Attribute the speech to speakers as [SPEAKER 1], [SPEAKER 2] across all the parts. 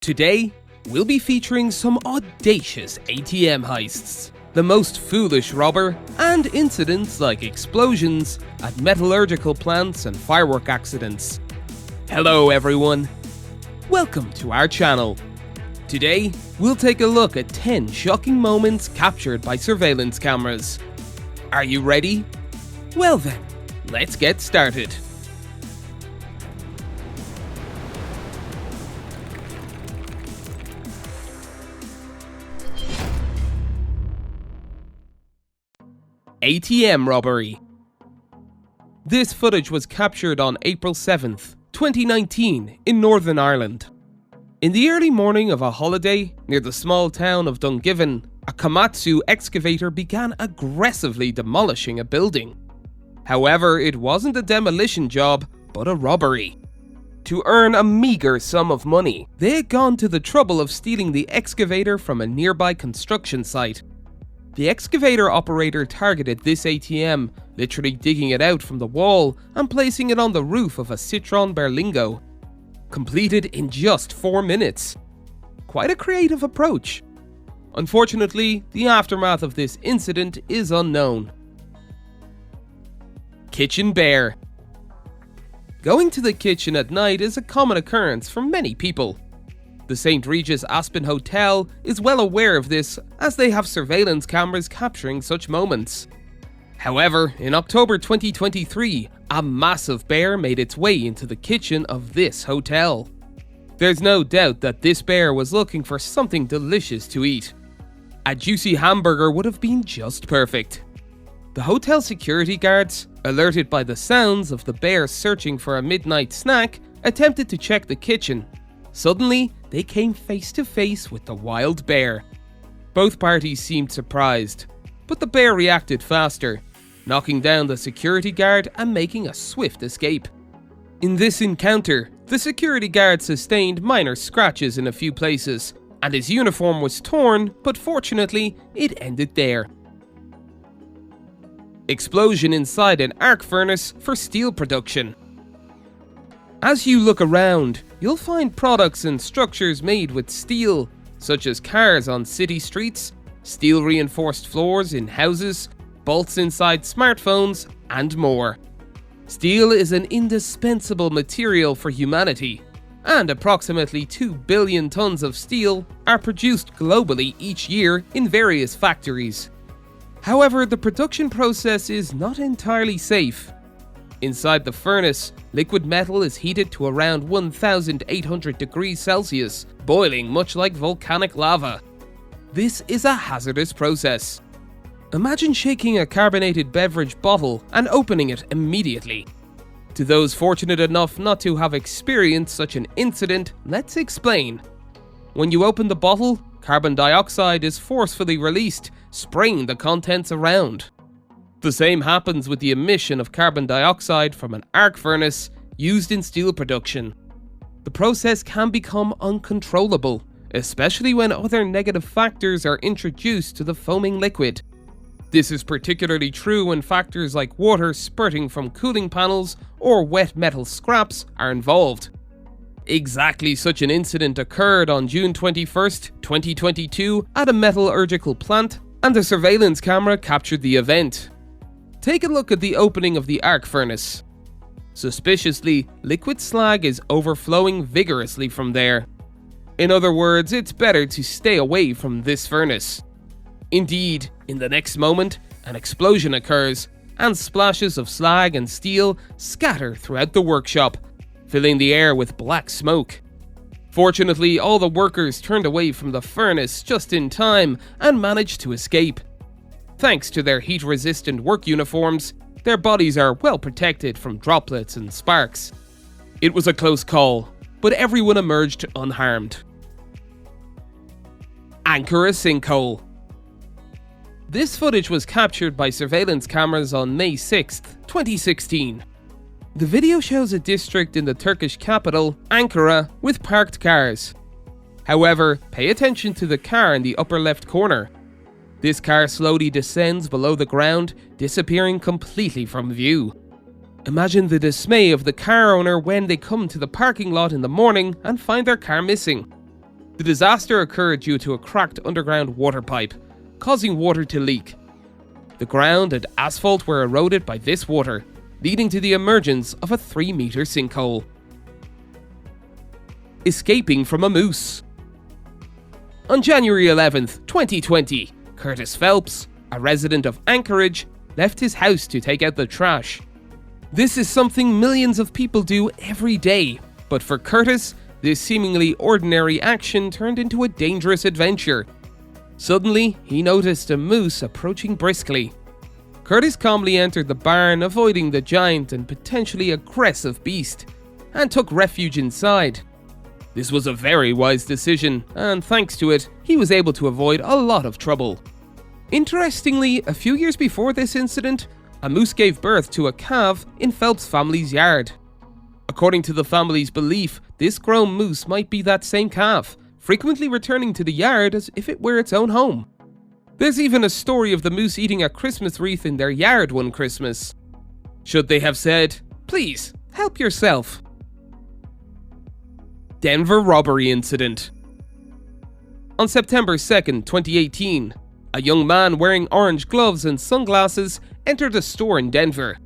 [SPEAKER 1] Today, we'll be featuring some audacious ATM heists, the most foolish robber, and incidents like explosions at metallurgical plants and firework accidents. Hello everyone, welcome to our channel. Today, we'll take a look at 10 shocking moments captured by surveillance cameras. Are you ready? Well then, let's get started. ATM Robbery. This footage was captured on April 7th, 2019 in Northern Ireland. In the early morning of a holiday near the small town of Dungiven, a Komatsu excavator began aggressively demolishing a building. However, it wasn't a demolition job, but a robbery. To earn a meager sum of money, they had gone to the trouble of stealing the excavator from a nearby construction site. The excavator operator targeted this ATM, literally digging it out from the wall and placing it on the roof of a Citroen Berlingo. Completed in just 4 minutes. Quite a creative approach. Unfortunately, the aftermath of this incident is unknown. Kitchen bear. Going to the kitchen at night is a common occurrence for many people. The St. Regis Aspen Hotel is well aware of this, as they have surveillance cameras capturing such moments. However, in October 2023, a massive bear made its way into the kitchen of this hotel. There's no doubt that this bear was looking for something delicious to eat. A juicy hamburger would have been just perfect. The hotel security guards, alerted by the sounds of the bear searching for a midnight snack, attempted to check the kitchen. Suddenly, they came face to face with the wild bear. Both parties seemed surprised, but the bear reacted faster, knocking down the security guard and making a swift escape. In this encounter, the security guard sustained minor scratches in a few places, and his uniform was torn, but fortunately, it ended there. Explosion inside an arc furnace for steel production. As you look around, you'll find products and structures made with steel, such as cars on city streets, steel-reinforced floors in houses, bolts inside smartphones, and more. Steel is an indispensable material for humanity, and approximately 2 billion tons of steel are produced globally each year in various factories. However, the production process is not entirely safe. Inside the furnace, liquid metal is heated to around 1,800 degrees Celsius, boiling much like volcanic lava. This is a hazardous process. Imagine shaking a carbonated beverage bottle and opening it immediately. To those fortunate enough not to have experienced such an incident, let's explain. When you open the bottle, carbon dioxide is forcefully released, spraying the contents around. The same happens with the emission of carbon dioxide from an arc furnace used in steel production. The process can become uncontrollable, especially when other negative factors are introduced to the foaming liquid. This is particularly true when factors like water spurting from cooling panels or wet metal scraps are involved. Exactly such an incident occurred on June 21st, 2022 at a metallurgical plant, and a surveillance camera captured the event. Take a look at the opening of the arc furnace. Suspiciously, liquid slag is overflowing vigorously from there. In other words, it's better to stay away from this furnace. Indeed, in the next moment, an explosion occurs, and splashes of slag and steel scatter throughout the workshop, filling the air with black smoke. Fortunately, all the workers turned away from the furnace just in time and managed to escape. Thanks to their heat-resistant work uniforms, their bodies are well protected from droplets and sparks. It was a close call, but everyone emerged unharmed. Anchor a sinkhole. This footage was captured by surveillance cameras on May 6th, 2016. The video shows a district in the Turkish capital, Ankara, with parked cars. However, pay attention to the car in the upper left corner. This car slowly descends below the ground, disappearing completely from view. Imagine the dismay of the car owner when they come to the parking lot in the morning and find their car missing. The disaster occurred due to a cracked underground water pipe, causing water to leak. The ground and asphalt were eroded by this water, leading to the emergence of a 3-meter sinkhole. Escaping from a moose. On January 11th, 2020, Curtis Phelps, a resident of Anchorage, left his house to take out the trash. This is something millions of people do every day, but for Curtis, this seemingly ordinary action turned into a dangerous adventure. Suddenly, he noticed a moose approaching briskly. Curtis calmly entered the barn, avoiding the giant and potentially aggressive beast, and took refuge inside. This was a very wise decision, and thanks to it, he was able to avoid a lot of trouble. Interestingly, a few years before this incident, a moose gave birth to a calf in Phelps' family's yard. According to the family's belief, this grown moose might be that same calf, frequently returning to the yard as if it were its own home. There's even a story of the moose eating a Christmas wreath in their yard one Christmas. Should they have said, "Please, help yourself"? Denver robbery incident. On September 2nd, 2018, a young man wearing orange gloves and sunglasses entered a store in Denver.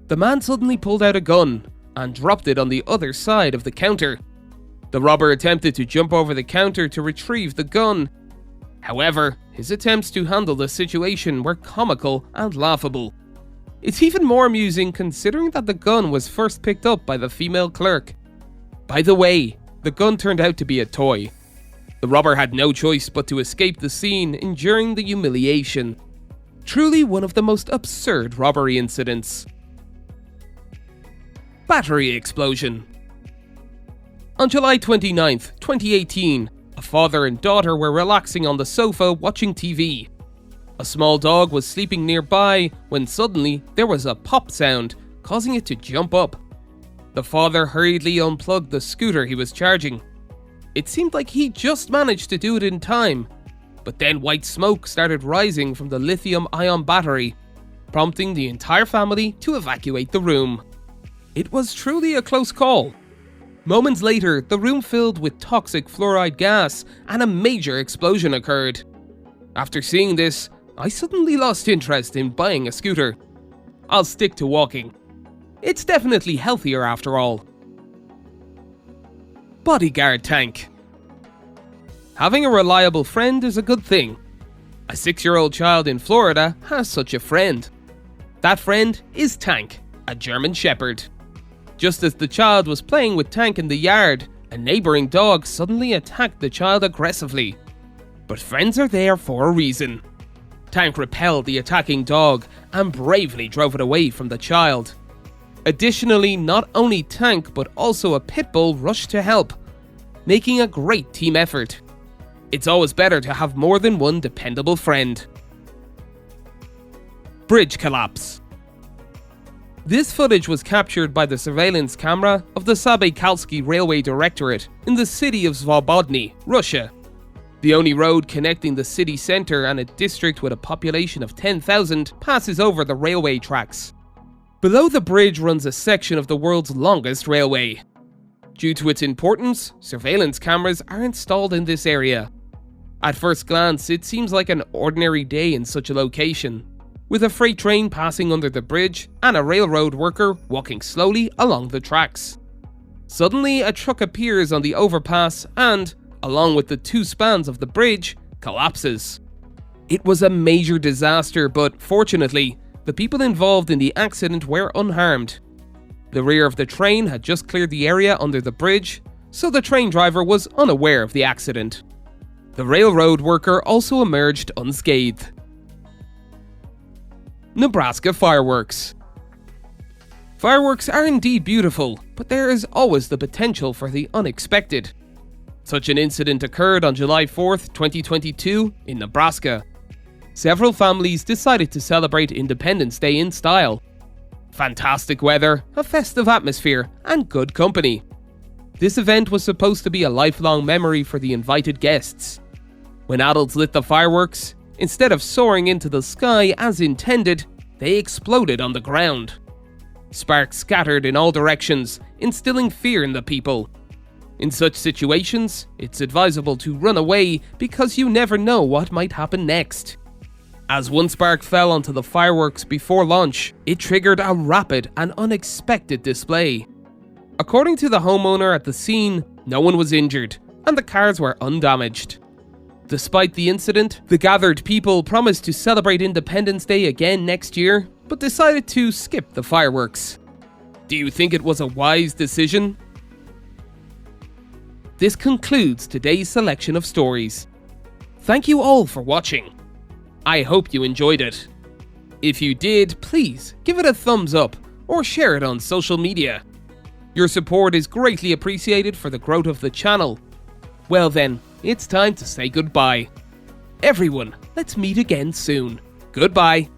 [SPEAKER 1] The man suddenly pulled out a gun and dropped it on the other side of the counter. The robber attempted to jump over the counter to retrieve the gun. However, his attempts to handle the situation were comical and laughable. It's even more amusing considering that the gun was first picked up by the female clerk. By the way, the gun turned out to be a toy. The robber had no choice but to escape the scene, enduring the humiliation. Truly one of the most absurd robbery incidents. Battery explosion. On July 29th, 2018, a father and daughter were relaxing on the sofa watching TV. A small dog was sleeping nearby when suddenly there was a pop sound, causing it to jump up. The father hurriedly unplugged the scooter he was charging. It seemed like he just managed to do it in time, but then white smoke started rising from the lithium-ion battery, prompting the entire family to evacuate the room. It was truly a close call. Moments later, the room filled with toxic fluoride gas and a major explosion occurred. After seeing this, I suddenly lost interest in buying a scooter. I'll stick to walking. It's definitely healthier after all. Bodyguard tank. Having a reliable friend is a good thing. A 6-year-old child in Florida has such a friend. That friend is Tank, a German Shepherd. Just as the child was playing with Tank in the yard, a neighbouring dog suddenly attacked the child aggressively. But friends are there for a reason. Tank repelled the attacking dog and bravely drove it away from the child. Additionally, not only Tank but also a pit bull rushed to help, making a great team effort. It's always better to have more than one dependable friend. Bridge collapse. This footage was captured by the surveillance camera of the Sabykalski Railway Directorate in the city of Svobodny, Russia. The only road connecting the city centre and a district with a population of 10,000 passes over the railway tracks. Below the bridge runs a section of the world's longest railway. Due to its importance, surveillance cameras are installed in this area. At first glance, it seems like an ordinary day in such a location, with a freight train passing under the bridge and a railroad worker walking slowly along the tracks. Suddenly, a truck appears on the overpass and, along with the 2 spans of the bridge, collapses. It was a major disaster, but fortunately, the people involved in the accident were unharmed. The rear of the train had just cleared the area under the bridge, so the train driver was unaware of the accident. The railroad worker also emerged unscathed. Nebraska fireworks. Fireworks are indeed beautiful, but there is always the potential for the unexpected. Such an incident occurred on July 4th, 2022 in Nebraska. Several families decided to celebrate Independence Day in style. Fantastic weather, a festive atmosphere, and good company. This event was supposed to be a lifelong memory for the invited guests. When adults lit the fireworks, instead of soaring into the sky as intended, they exploded on the ground. Sparks scattered in all directions, instilling fear in the people. In such situations, it's advisable to run away because you never know what might happen next. As one spark fell onto the fireworks before launch, it triggered a rapid and unexpected display. According to the homeowner at the scene, no one was injured, and the cars were undamaged. Despite the incident, the gathered people promised to celebrate Independence Day again next year, but decided to skip the fireworks. Do you think it was a wise decision? This concludes today's selection of stories. Thank you all for watching. I hope you enjoyed it. If you did, please give it a thumbs up or share it on social media. Your support is greatly appreciated for the growth of the channel. Well then, it's time to say goodbye. Everyone, let's meet again soon. Goodbye.